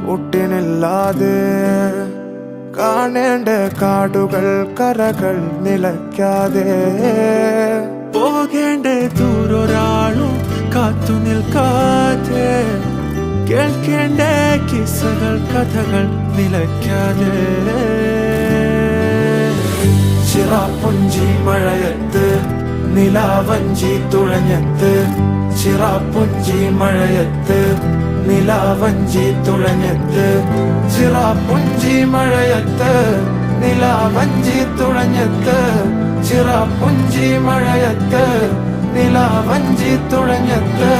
ഒട്ടിനില്ലാതെ കാണേണ്ട കാടുകൾ കരകൾ നിലയ്ക്കാതെ പോകേണ്ട ദൂരൊരാളും കാത്തു നിൽക്കാതെ കേൾക്കേണ്ട കിസ്സകൾ കഥകൾ നിലയ്ക്കാതെ ചിറാപ്പുഞ്ചി മഴയത്ത് നിലാവഞ്ചി തുഴഞ്ഞത്ത് ചിറാപ്പുഞ്ചി മഴയത്ത് നിലാവഞ്ചി തുഴഞ്ഞത്ത് ചിറാപ്പുഞ്ചി മഴയത്ത് നിലാവഞ്ചി തുഴഞ്ഞത്ത് ചിറാപ്പുഞ്ചി മഴയത്ത് നിലാവഞ്ചി തുഴഞ്ഞത്ത്